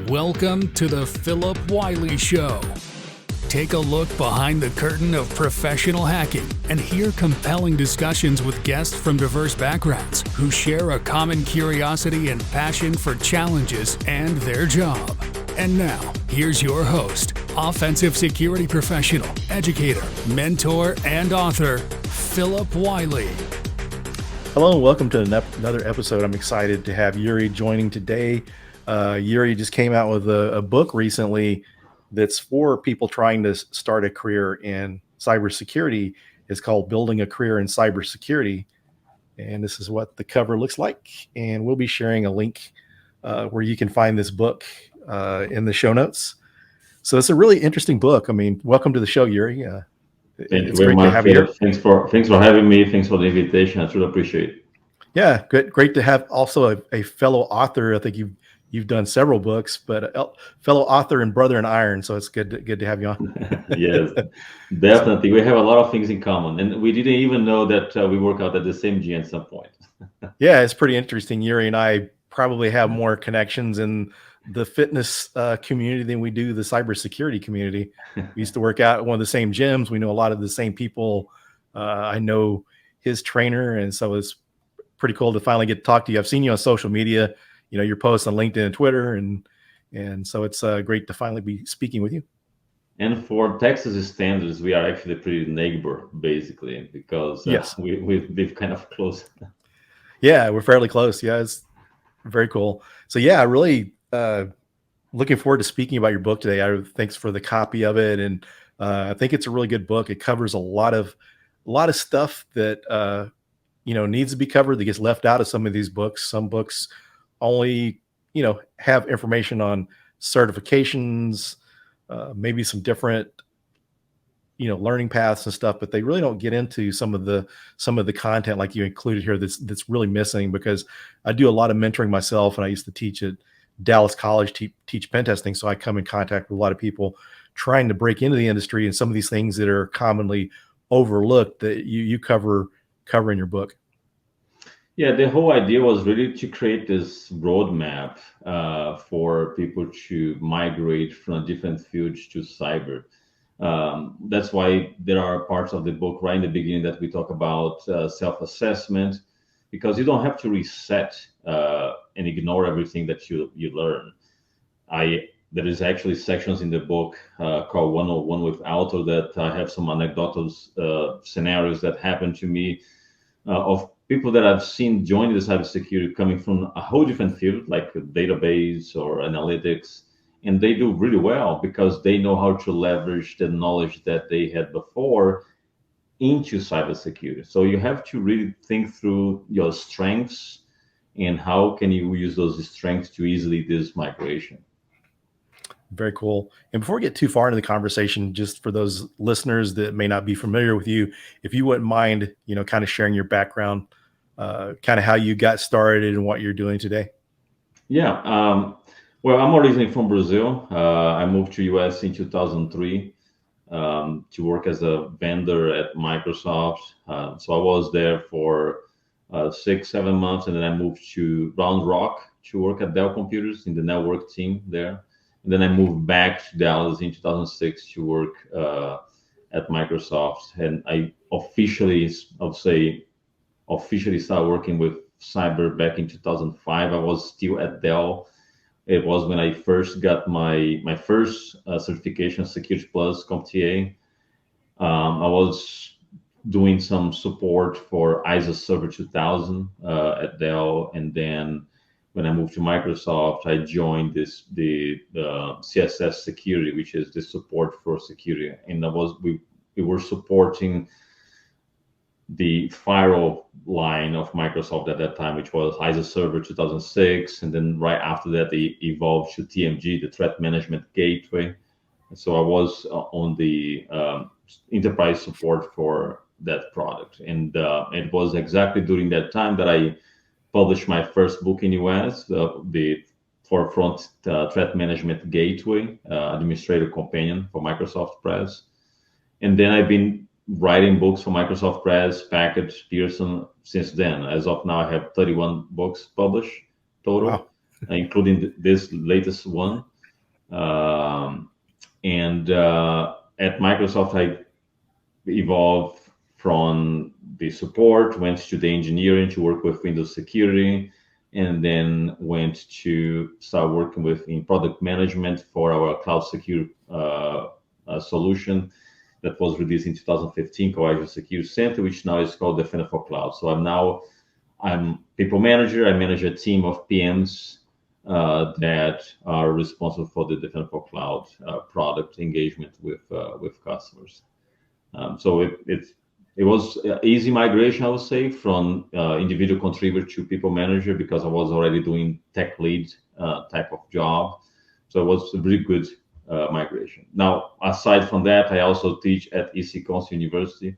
Welcome to the Philip Wiley Show. Take a look behind the curtain of professional hacking and hear compelling discussions with guests from diverse backgrounds who share a common curiosity and passion for challenges and their job. And now, here's your host, offensive security professional, educator, mentor, and author, Philip Wiley. Hello and welcome to another episode. I'm excited to have Yuri joining today. Yuri just came out with a book recently that's for people trying to start a career in cybersecurity. It's called Building a Career in Cybersecurity. And this is what the cover looks like. And we'll be sharing a link where you can find this book in the show notes. So it's a really interesting book. I mean, welcome to the show, Yuri. Thank you very much. Thanks for having me. Thanks for the invitation. I truly appreciate it. Yeah, great to have also a fellow author. I think you've done several books, but a fellow author and brother in iron. So it's good to have you on. Yes, definitely. We have a lot of things in common, and we didn't even know that we work out at the same gym at some point. Yeah, it's pretty interesting. Yuri and I probably have more connections in the fitness community than we do the cybersecurity community. We used to work out at one of the same gyms. We know a lot of the same people. I know his trainer, and so it's pretty cool to finally get to talk to you. I've seen you on social media. You know, your posts on LinkedIn and Twitter, and so it's great to finally be speaking with you. And for Texas standards, we are actually pretty neighbor, basically, because yes, we live kind of close. Yeah, we're fairly close. Yeah, it's very cool. So yeah, really looking forward to speaking about your book today. Thanks for the copy of it, and I think it's a really good book. It covers a lot of stuff that needs to be covered that gets left out of some of these books. Some books only have information on certifications, maybe some different learning paths and stuff, but they really don't get into some of the content like you included here that's really missing. Because I do a lot of mentoring myself, and I used to teach at Dallas College, teach pen testing, so I come in contact with a lot of people trying to break into the industry, and some of these things that are commonly overlooked that you cover in your book. Yeah, the whole idea was really to create this roadmap for people to migrate from different fields to cyber. That's why there are parts of the book right in the beginning that we talk about self-assessment, because you don't have to reset and ignore everything that you learn. There is actually sections in the book called 101 with Auto that I have some anecdotal scenarios that happened to me of people that I've seen join the cybersecurity coming from a whole different field, like a database or analytics, and they do really well because they know how to leverage the knowledge that they had before into cybersecurity. So you have to really think through your strengths and how can you use those strengths to easily do this migration. Very cool. And before we get too far into the conversation, just for those listeners that may not be familiar with you, if you wouldn't mind, kind of sharing your background, kind of how you got started and what you're doing today. Yeah. Well, I'm originally from Brazil. I moved to US in 2003 to work as a vendor at Microsoft. So I was there for 6-7 months, and then I moved to Round Rock to work at Dell Computers in the network team there. And then I moved back to Dallas in 2006 to work at Microsoft. And I officially started working with cyber back in 2005. I was still at Dell. It was when I first got my first certification, Security Plus CompTIA. I was doing some support for ISO Server 2000 at Dell, and then when I moved to Microsoft, I joined the CSS Security, which is the support for security, and we were supporting the firewall line of Microsoft at that time, which was ISO Server 2006, and then right after that, they evolved to TMG, the Threat Management Gateway. So I was on the enterprise support for that product, and it was exactly during that time that I published my first book in US, the Forefront Threat Management Gateway, Administrative Companion for Microsoft Press. And then I've been writing books for Microsoft Press, Packard, Pearson since then. As of now, I have 31 books published total. Wow. including this latest one. And at Microsoft, I evolved from the support, went to the engineering to work with Windows security, and then went to start working with in product management for our cloud secure solution that was released in 2015 called Azure Security Center, which now is called Defender for Cloud. So I'm people manager. I manage a team of PMs that are responsible for the Defender for Cloud product engagement with customers. So it was easy migration, I would say, from individual contributor to people manager, because I was already doing tech lead type of job. So it was a really good migration. Now, aside from that, I also teach at EC Council University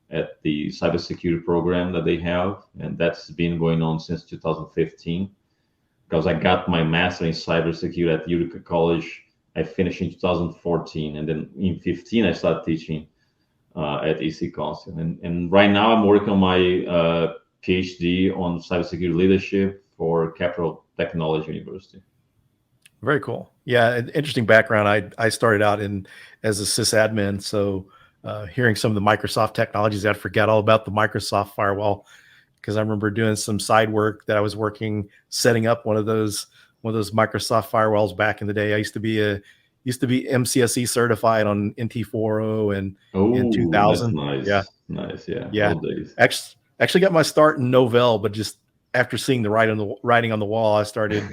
at the cybersecurity program that they have, and that's been going on since 2015. Because I got my master in cybersecurity at Yuri College. I finished in 2014, and then in 15 I started teaching at EC Council. And right now I'm working on my PhD on cybersecurity leadership for Capital Technology University. Very cool. Yeah, an interesting background. I started out as a sysadmin, so hearing some of the Microsoft technologies, I forgot all about the Microsoft firewall, because I remember doing some side work that I was setting up one of those Microsoft firewalls back in the day. I used to be MCSE certified on NT40 and in 2000. That's nice. Yeah, Nice. Yeah. yeah. Old days. Actually got my start in Novell, but just after seeing the writing on the wall, I started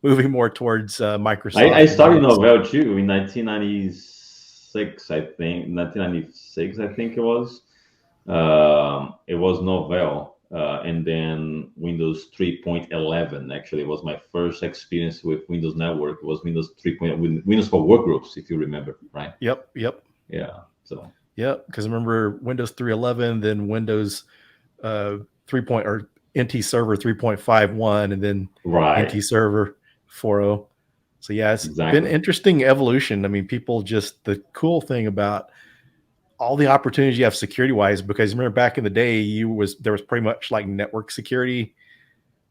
moving more towards Microsoft. I started Novell too in 1996, I think. 1996, I think it was. It was Novell. And then Windows 3.11 actually was my first experience with Windows Network. It was Windows 3.0, Windows for Workgroups, if you remember, right? Yep. Yeah. So. Yep, because I remember Windows 3.11, then Windows 3. Or NT Server 3.51, and then NT Server 4.0. So yeah, it's been interesting evolution. I mean, the cool thing about all the opportunities you have security wise, because remember back in the day, there was pretty much like network security.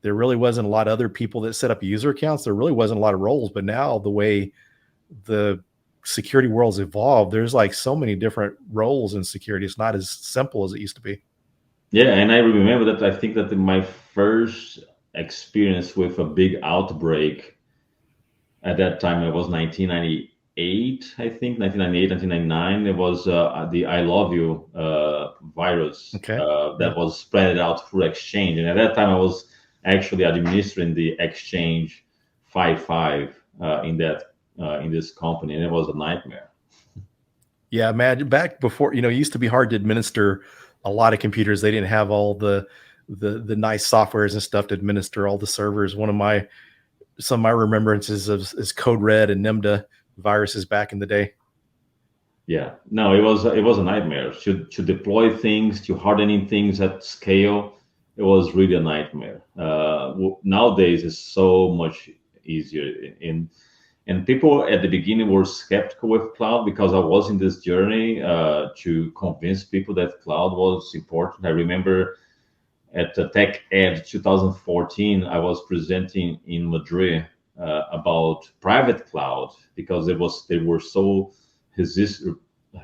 There really wasn't a lot of other people that set up user accounts. There really wasn't a lot of roles, but now the way the security world's evolved, there's like so many different roles in security. It's not as simple as it used to be. Yeah, and I remember that I think that my first experience with a big outbreak at that time, it was 1998, I think, 1998, 1999. It was the I Love You virus that was spread out through Exchange. And at that time, I was actually administering the Exchange 5.5 in this company, and it was a nightmare. Yeah, imagine back before, it used to be hard to administer a lot of computers. They didn't have all the nice softwares and stuff to administer all the servers. Some of my remembrances is Code Red and NIMDA viruses back in the day. Yeah, no, it was a nightmare to deploy things, to hardening things at scale. It was really a nightmare. Nowadays it's so much easier. And people at the beginning were skeptical with cloud, because I was in this journey to convince people that cloud was important. I remember at the Tech Ed 2014, I was presenting in Madrid about private cloud, because they were so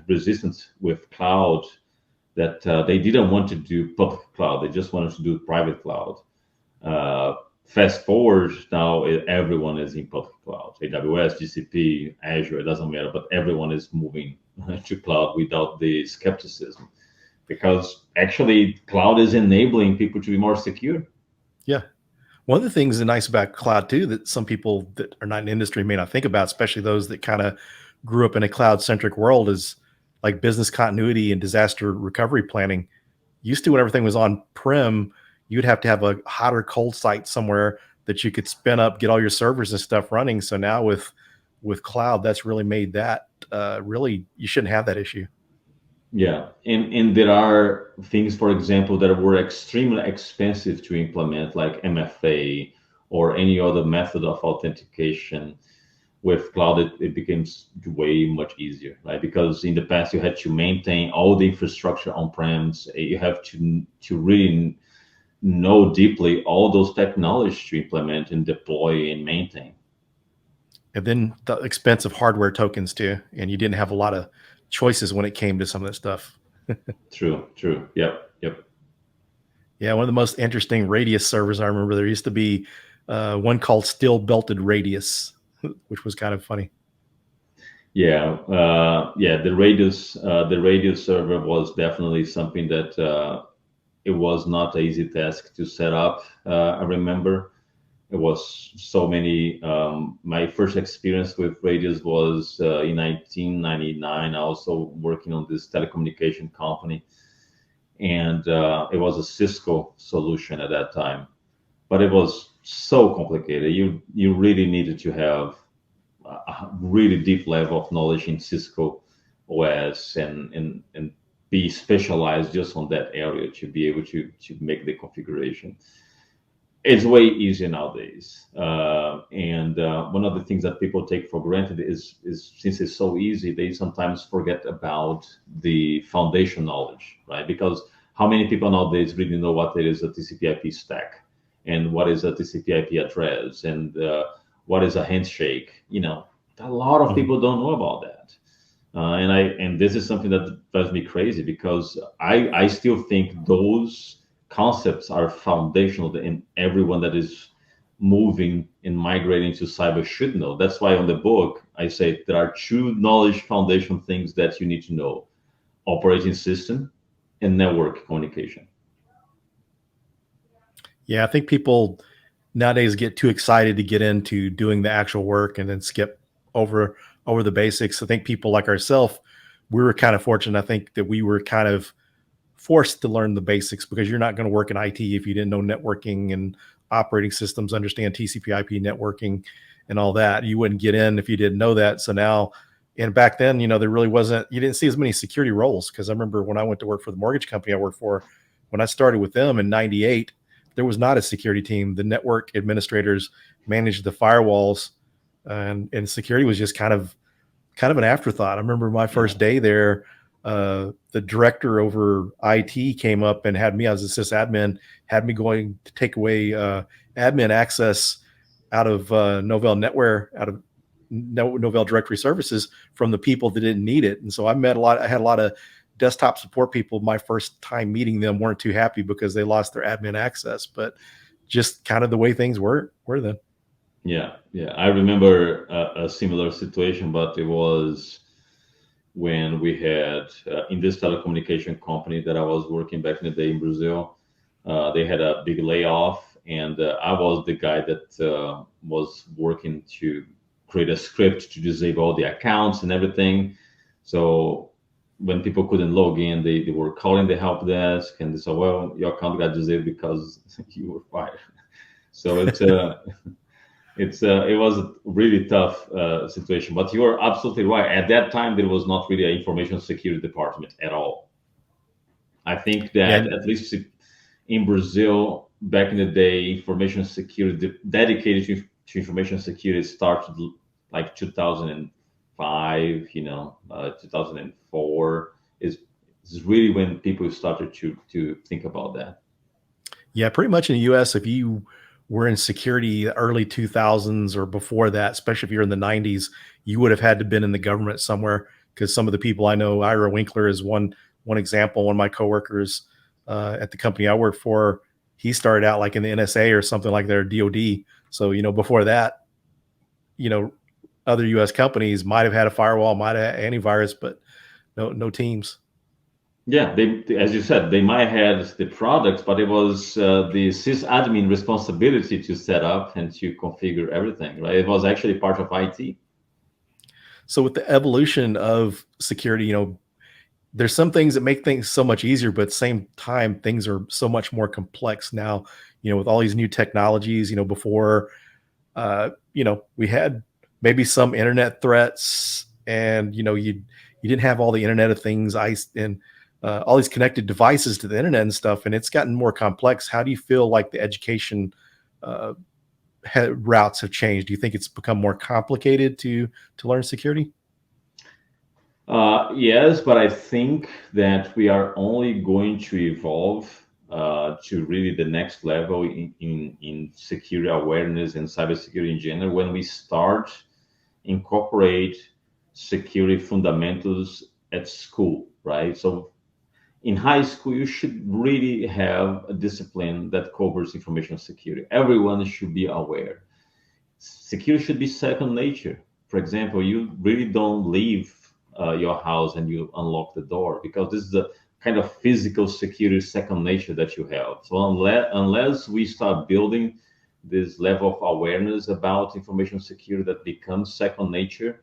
resistant with cloud that they didn't want to do public cloud. They just wanted to do private cloud. Fast forward now, everyone is in public cloud. AWS, GCP, Azure, it doesn't matter, but everyone is moving to cloud without the skepticism, because actually cloud is enabling people to be more secure. Yeah. One of the things that's nice about cloud too, that some people that are not in industry may not think about, especially those that kind of grew up in a cloud-centric world, is like business continuity and disaster recovery planning. Used to, when everything was on-prem, you'd have to have a hot or cold site somewhere that you could spin up, get all your servers and stuff running. So now with cloud, that's really made that really, you shouldn't have that issue. Yeah, and there are things, for example, that were extremely expensive to implement, like MFA or any other method of authentication. With cloud, it becomes way much easier, right? Because in the past, you had to maintain all the infrastructure on-premise. You have to really know deeply all those technologies to implement and deploy and maintain. And then the expensive hardware tokens too, and you didn't have a lot of choices when it came to some of that stuff. True. Yep. Yeah, one of the most interesting Radius servers I remember, there used to be one called Steel Belted Radius, which was kind of funny. Yeah, the Radius server was definitely something that it was not an easy task to set up. I remember it was so many. My first experience with Radius was in 1999. Also working on this telecommunication company, and it was a Cisco solution at that time. But it was so complicated. You really needed to have a really deep level of knowledge in Cisco OS and be specialized just on that area to be able to make the configuration. It's way easier nowadays. And one of the things that people take for granted is since it's so easy, they sometimes forget about the foundation knowledge, right? Because how many people nowadays really know what it is a TCP/IP stack and what is a TCP/IP address and what is a handshake? You know, a lot of people don't know about that. And this is something that drives me crazy because I still think those concepts are foundational and everyone that is moving and migrating to cyber should know. That's why on the book I say there are two knowledge foundation things that you need to know: operating system and network communication. Yeah, I think people nowadays get too excited to get into doing the actual work and then skip over the basics. I think people like ourselves, we were kind of fortunate. I think that we were kind of forced to learn the basics because you're not going to work in IT if you didn't know networking and operating systems, understand TCP/IP networking and all that. You wouldn't get in if you didn't know that. So now, and back then, you know, there really wasn't, you didn't see as many security roles. Because I remember when I went to work for the mortgage company I worked for, when I started with them in 98, there was not a security team. The network administrators managed the firewalls, and security was just kind of an afterthought. I remember my first day there, the director over IT came up and had me as a sysadmin, had me going to take away admin access out of Novell NetWare, out of Novell Directory Services from the people that didn't need it. And so I had a lot of desktop support people. My first time meeting them weren't too happy because they lost their admin access, but just kind of the way things were then. Yeah. I remember a similar situation, but it was when we had in this telecommunication company that I was working back in the day in Brazil. They had a big layoff, and I was the guy that was working to create a script to disable all the accounts and everything. So when people couldn't log in, they were calling the help desk and they said, well, your account got disabled because you were fired. So it was a really tough situation. But you are absolutely right. At that time, there was not really an information security department at all. I think that at least in Brazil, back in the day, information security dedicated to information security started like 2005, 2004 is really when people started to think about that. Yeah, pretty much in the US, if you were in security early 2000s or before that, especially if you're in the 90s, you would have had to been in the government somewhere, because some of the people I know, Ira Winkler is one example. One of my coworkers at the company I work for, he started out like in the NSA or something like their DOD. So, before that, other US companies might have had a firewall, might have had antivirus, but no teams. Yeah, they, as you said, they might have had the products, but it was the sysadmin responsibility to set up and to configure everything, right? It was actually part of IT. So with the evolution of security, there's some things that make things so much easier, but at the same time, things are so much more complex now, with all these new technologies. Before, we had maybe some internet threats, and, you didn't have all the Internet of Things, and all these connected devices to the internet and stuff, and it's gotten more complex. How do you feel like the education routes have changed? Do you think it's become more complicated to learn security? Yes, but I think that we are only going to evolve to really the next level in security awareness and cybersecurity in general when we start incorporate security fundamentals at school, right? So in high school, you should really have a discipline that covers information security. Everyone should be aware. Security should be second nature. For example, you really don't leave your house and you unlock the door because this is the kind of physical security second nature that you have. So unless we start building this level of awareness about information security that becomes second nature,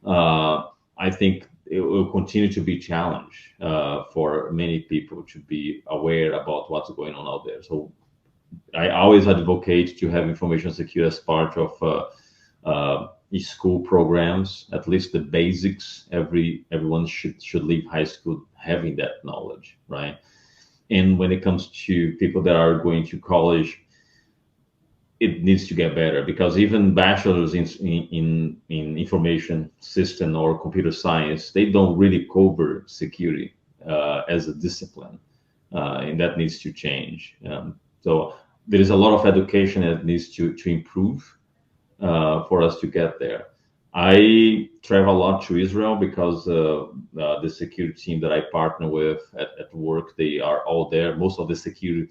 I think it will continue to be a challenge for many people to be aware about what's going on out there. So I always advocate to have information security as part of school programs, at least the basics. Everyone should leave high school having that knowledge, right? And when it comes to people that are going to college, it needs to get better because even bachelors in information system or computer science, they don't really cover security as a discipline, and that needs to change. So there is a lot of education that needs to improve for us to get there. I travel a lot to Israel because the security team that I partner with at work, they are all there. Most of the security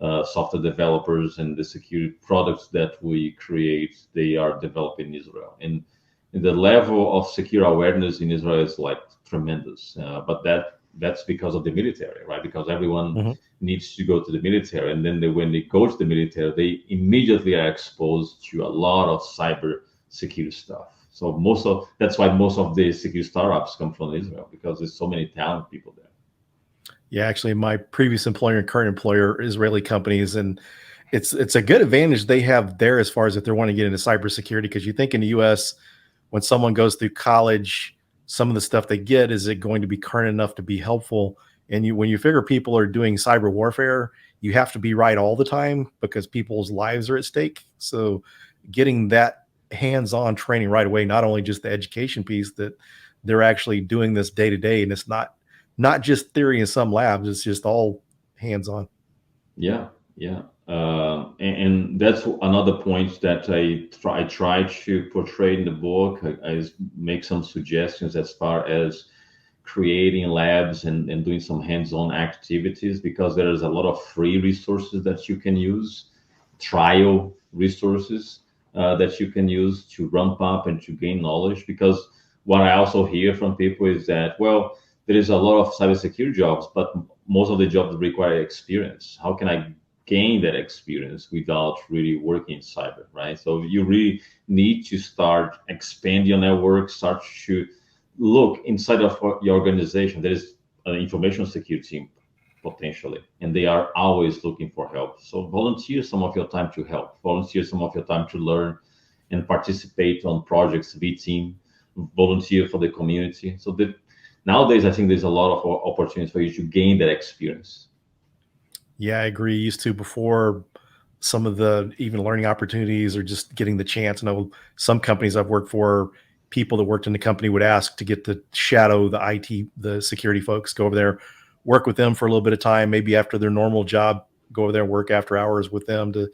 software developers and the security products that we create, they are developed in Israel. And the level of secure awareness in Israel is like tremendous. But that's because of the military, right? Because everyone needs to go to the military. And then when they go to the military, they immediately are exposed to a lot of cyber security stuff. So that's why most of the security startups come from Israel because there's so many talented people there. Yeah, actually, my previous employer and current employer are Israeli companies, and it's a good advantage they have there as far as if they're wanting to get into cybersecurity. Because you think in the U.S., when someone goes through college, some of the stuff they get, is it going to be current enough to be helpful? And when you figure people are doing cyber warfare, you have to be right all the time because people's lives are at stake. So getting that hands-on training right away, not only just the education piece, that they're actually doing this day to day, and it's not just theory in some labs, it's just all hands-on. Yeah. And that's another point that I try to portray in the book. I make some suggestions as far as creating labs and doing some hands-on activities because there is a lot of free resources that you can use, trial resources that you can use to ramp up and to gain knowledge. Because what I also hear from people is that, well, there is a lot of cybersecurity jobs, but most of the jobs require experience. How can I gain that experience without really working in cyber, right? So you really need to start expanding your network, start to look inside of your organization. There is an information security team potentially, and they are always looking for help. So volunteer some of your time to help, volunteer some of your time to learn and participate on projects, V-team, volunteer for the community. So that nowadays, I think there's a lot of opportunities for you to gain that experience. Yeah, I agree. Used to before some of the even learning opportunities or just getting the chance. I know some companies I've worked for, people that worked in the company would ask to get to shadow the IT, the security folks, go over there, work with them for a little bit of time, maybe after their normal job, go over there and work after hours with them to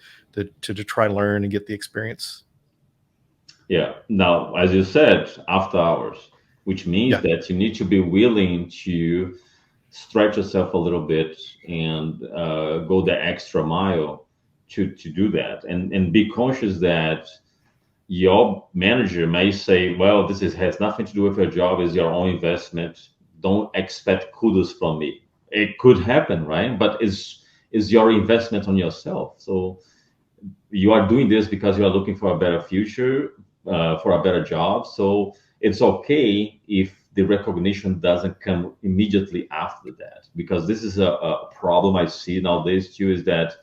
try to learn and get the experience. Yeah. Now, as you said, after hours, which means that you need to be willing to stretch yourself a little bit and go the extra mile to do that, and be conscious that your manager may say, well, has nothing to do with your job, is your own investment, don't expect kudos from me. It could happen, right? But is your investment on yourself. So you are doing this because you are looking for a better future, for a better job. So it's okay if the recognition doesn't come immediately after that, because this is a problem I see nowadays too, is that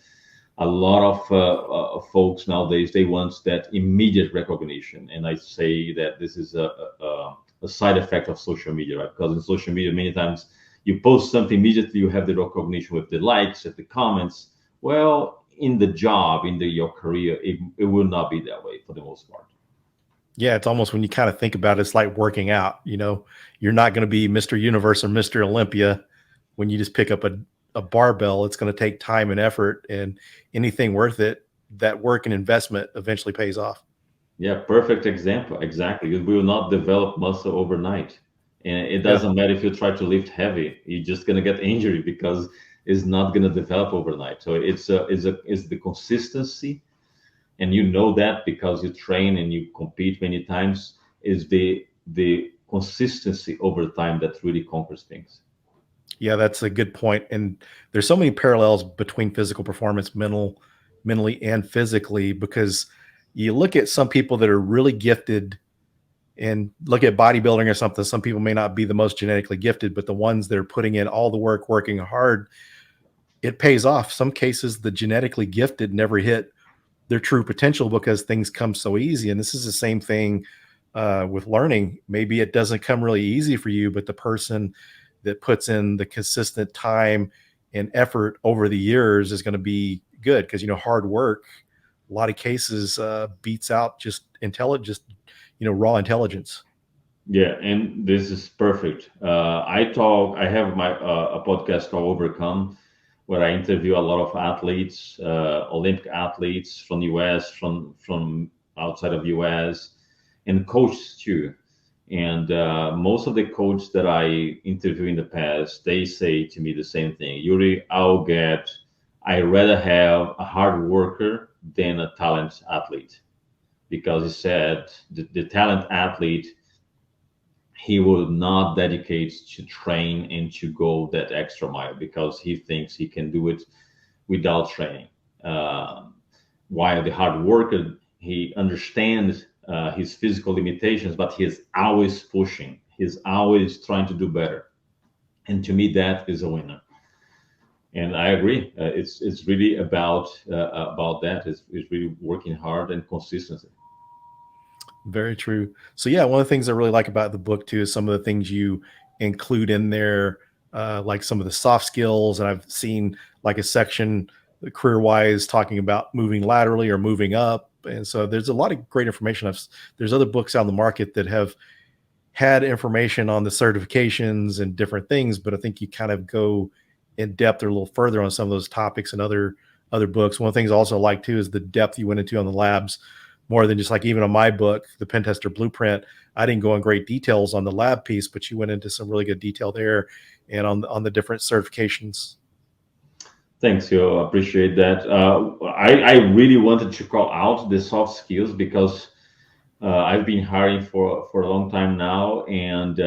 a lot of folks nowadays, they want that immediate recognition. And I say that this is a side effect of social media, right? Because in social media, many times you post something immediately, you have the recognition with the likes and the comments. Well, in the job, your career, it will not be that way for the most part. Yeah, it's almost, when you kind of think about it, it's like working out. You're not going to be Mr. Universe or Mr. Olympia when you just pick up a a barbell. It's going to take time and effort, and anything worth it, that work and investment eventually pays off. Yeah, perfect example. Exactly. You will not develop muscle overnight. And it Yeah. doesn't matter if you try to lift heavy, you're just gonna get injury because it's not gonna develop overnight. So it's the consistency, and you know that because you train and you compete many times, is the consistency over time that really conquers things. Yeah, that's a good point. And there's so many parallels between physical performance, mentally and physically, because you look at some people that are really gifted and look at bodybuilding or something. Some people may not be the most genetically gifted, but the ones that are putting in all the work, working hard, it pays off. Some cases, the genetically gifted never hit their true potential because things come so easy. And this is the same thing with learning. Maybe it doesn't come really easy for you, but the person that puts in the consistent time and effort over the years is going to be good, because hard work, a lot of cases, beats out just raw intelligence. Yeah, and this is perfect. I have my a podcast called Overcome, where I interview a lot of athletes, Olympic athletes from US, from outside of US, and coaches too. And most of the coaches that I interview in the past, they say to me the same thing. Yuri, I rather have a hard worker than a talent athlete, because he said the talent athlete, he will not dedicate to train and to go that extra mile because he thinks he can do it without training. While the hard worker, he understands his physical limitations, but he's always pushing. He's always trying to do better. And to me, that is a winner. And I agree. It's really about that. It's really working hard and consistency. Very true. So yeah, one of the things I really like about the book too is some of the things you include in there, like some of the soft skills. And I've seen like a section career wise talking about moving laterally or moving up. And so there's a lot of great information. There's other books out in the market that have had information on the certifications and different things, but I think you kind of go in depth or a little further on some of those topics and other books. One of the things I also like too is the depth you went into on the labs, more than just like even on my book, the Pen Tester Blueprint. I didn't go in great details on the lab piece, but you went into some really good detail there and on the different certifications. Thanks, you appreciate that. I really wanted to call out the soft skills because I've been hiring for a long time now, and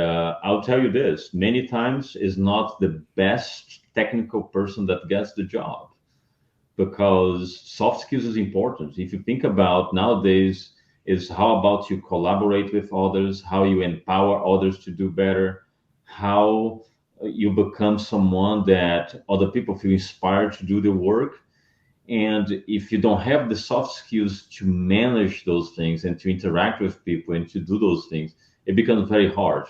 I'll tell you this: many times is not the best technical person that gets the job, because soft skills is important. If you think about nowadays, is how about you collaborate with others, how you empower others to do better, how you become someone that other people feel inspired to do the work. And if you don't have the soft skills to manage those things and to interact with people and to do those things, it becomes very hard.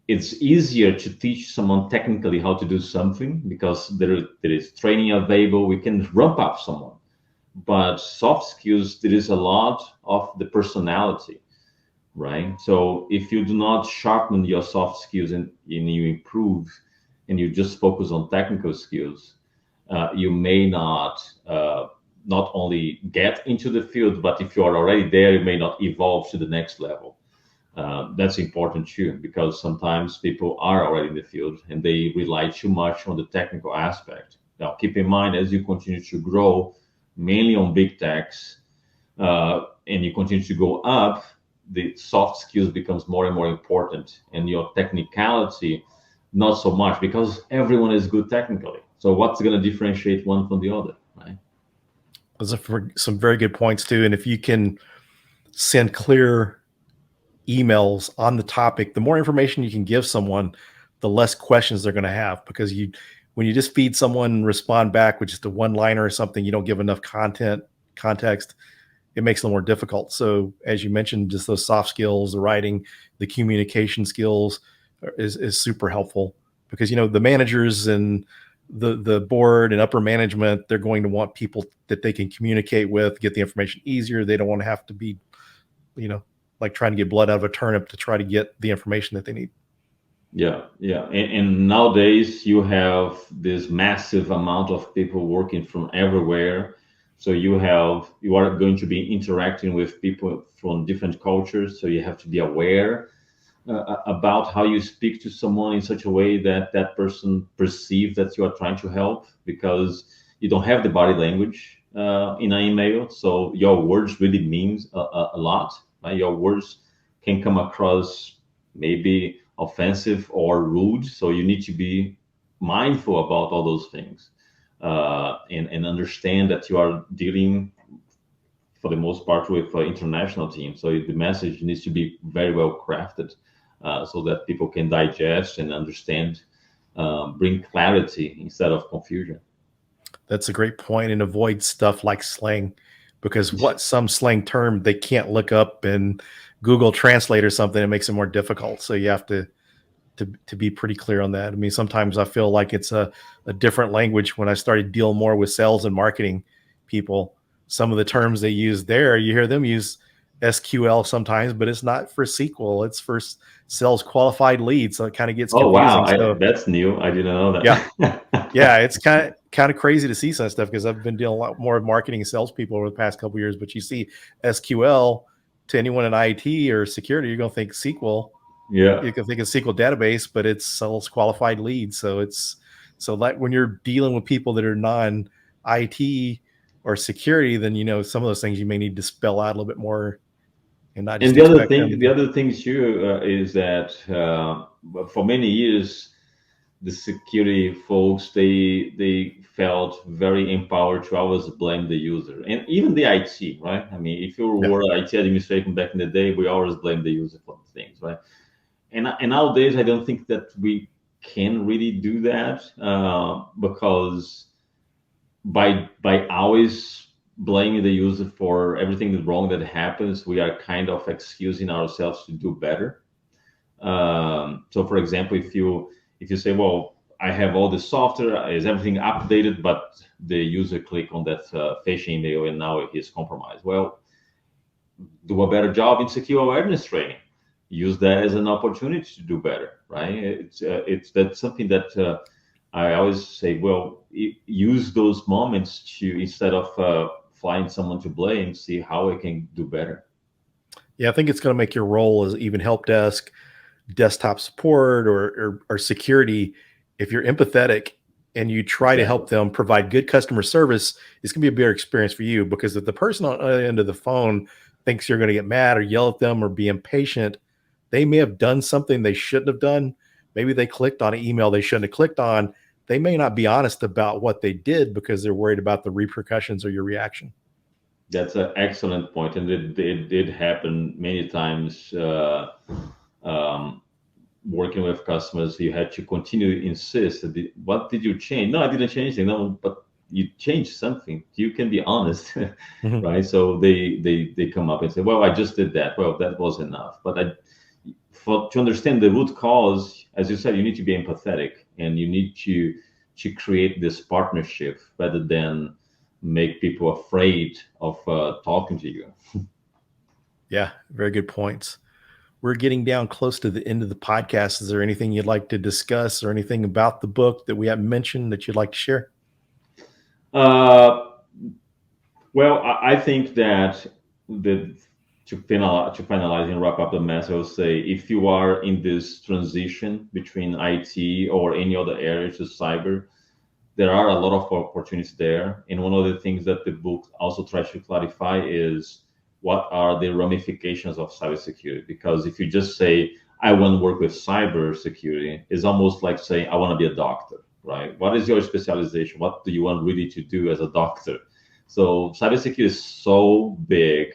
It's easier to teach someone technically how to do something because there is training available. We can ramp up someone. But soft skills, there is a lot of the personality, right? So if you do not sharpen your soft skills and you improve and you just focus on technical skills, you may not only get into the field, but if you are already there, you may not evolve to the next level. That's important too, because sometimes people are already in the field and they rely too much on the technical aspect. Now, keep in mind, as you continue to grow, mainly on big techs, and you continue to go up, the soft skills becomes more and more important, and your technicality not so much, because everyone is good technically. So what's going to differentiate one from the other, right? Those are some very good points too. And if you can send clear emails on the topic, the more information you can give someone, the less questions they're going to have, because when you just feed someone, respond back with just a one-liner or something, you don't give enough context, it makes it more difficult. So as you mentioned, just those soft skills, the writing, the communication skills is super helpful, because the managers and the board and upper management, they're going to want people that they can communicate with, get the information easier. They don't want to have to be like trying to get blood out of a turnip to try to get the information that they need. Yeah. And nowadays you have this massive amount of people working from everywhere. So you are going to be interacting with people from different cultures. So you have to be aware about how you speak to someone in such a way that that person perceives that you are trying to help, because you don't have the body language in an email. So your words really means a lot. Right? Your words can come across maybe offensive or rude. So you need to be mindful about all those things, and understand that you are dealing for the most part with international teams. So the message needs to be very well crafted, so that people can digest and understand, bring clarity instead of confusion. That's a great point, and avoid stuff like slang, because what some slang term they can't look up in Google Translate or something, it makes it more difficult. So you have to be pretty clear on that. I mean, sometimes I feel like it's a different language when I started dealing more with sales and marketing people. Some of the terms they use there, you hear them use SQL sometimes, but it's not for SQL. It's for sales qualified leads. So it kind of gets Oh wow, confusing. So that's new. I didn't know yeah, that. yeah, it's kind of crazy to see some stuff, because I've been dealing a lot more with marketing and salespeople over the past couple of years. But you see SQL, to anyone in IT or security, you're going to think SQL. Yeah. You can think of SQL database, but it's sales qualified leads. So it's so like when you're dealing with people that are non IT or security, then some of those things you may need to spell out a little bit more and not And just expect them the to. other thing too is that for many years the security folks, they felt very empowered to always blame the user, and even the IT, right? I mean, if you Yeah. were an IT administration back in the day, we always blame the user for things, right? And nowadays, I don't think that we can really do that, because by always blaming the user for everything that's wrong that happens, we are kind of excusing ourselves to do better. So, for example, if you say, "Well, I have all the software, is everything updated?" but the user click on that phishing email and now he's compromised. Well, do a better job in secure awareness training. Use that as an opportunity to do better, right? It's that's something that I always say. Well, use those moments to, instead of finding someone to blame, see how I can do better. Yeah, I think it's going to make your role as even help desk, desktop support, or security, if you're empathetic and you try to Exactly. help them provide good customer service, it's going to be a better experience for you, because if the person on the other end of the phone thinks you're going to get mad or yell at them or be impatient, they may have done something they shouldn't have done. Maybe they clicked on an email they shouldn't have clicked on. They may not be honest about what they did because they're worried about the repercussions or your reaction. That's an excellent point, and it did happen many times. Um, Working with customers, you had to continue to insist that what did you change? No, I didn't change anything. No, but you changed something. You can be honest, Mhm. right? So they come up and say, "Well, I just did that. Well, that was enough." But to understand the root cause, as you said, you need to be empathetic, and you need to create this partnership rather than make people afraid of talking to you. Yeah, very good points. We're getting down close to the end of the podcast. Is there anything you'd like to discuss or anything about the book that we haven't mentioned that you'd like to share? Uh, Well, I think that the to finalize and wrap up the mess, I will say, if you are in this transition between IT or any other area to cyber, there are a lot of opportunities there. And one of the things that the book also tries to clarify is what are the ramifications of cybersecurity. Because if you just say, I want to work with cybersecurity, it's almost like saying, I want to be a doctor, right? What is your specialization? What do you want really to do as a doctor? So cybersecurity is so big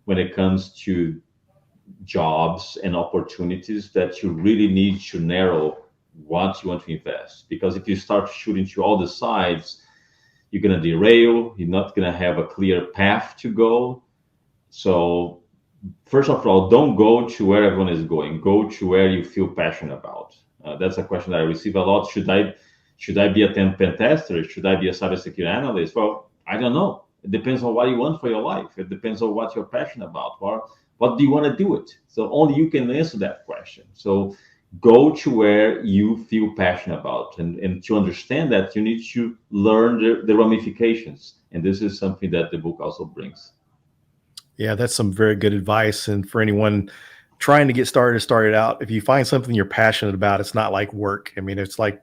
when it comes to jobs and opportunities that you really need to narrow what you want to invest. Because if you start shooting to all the sides, you're going to derail, you're not going to have a clear path to go. So, first of all, don't go to where everyone is going. Go to where you feel passionate about. That's a question that I receive a lot. Should I be a pen tester? Should I be a cybersecurity analyst? Well, I don't know. It depends on what you want for your life. It depends on what you're passionate about. Or what do you want to do it? So only you can answer that question. So go to where you feel passionate about. And to understand that, you need to learn the ramifications. And this is something that the book also brings. Yeah, that's some very good advice. And for anyone trying to get started out, if you find something you're passionate about, it's not like work. I mean, it's like,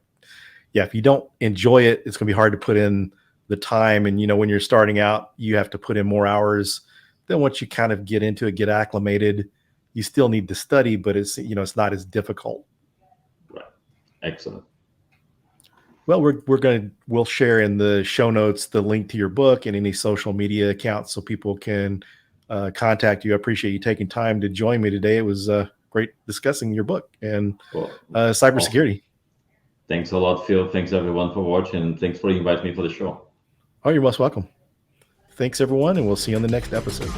yeah, if you don't enjoy it, it's going to be hard to put in the time. And, when you're starting out, you have to put in more hours. Then once you kind of get into it, get acclimated, you still need to study, but it's not as difficult. Right. Excellent. Well, we'll share in the show notes the link to your book and any social media accounts so people can contact you. I appreciate you taking time to join me today. It was great discussing your book and cybersecurity. Awesome. Thanks a lot, Phil. Thanks everyone for watching, and thanks for inviting me for the show. Oh, you're most welcome. Thanks everyone, and we'll see you on the next episode.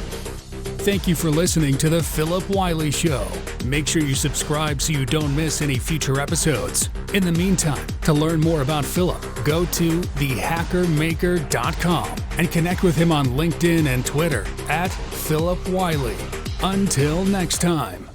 Thank you for listening to The Philip Wiley Show. Make sure you subscribe so you don't miss any future episodes. In the meantime, to learn more about Philip, go to thehackermaker.com and connect with him on LinkedIn and Twitter @Philip Wiley. Until next time.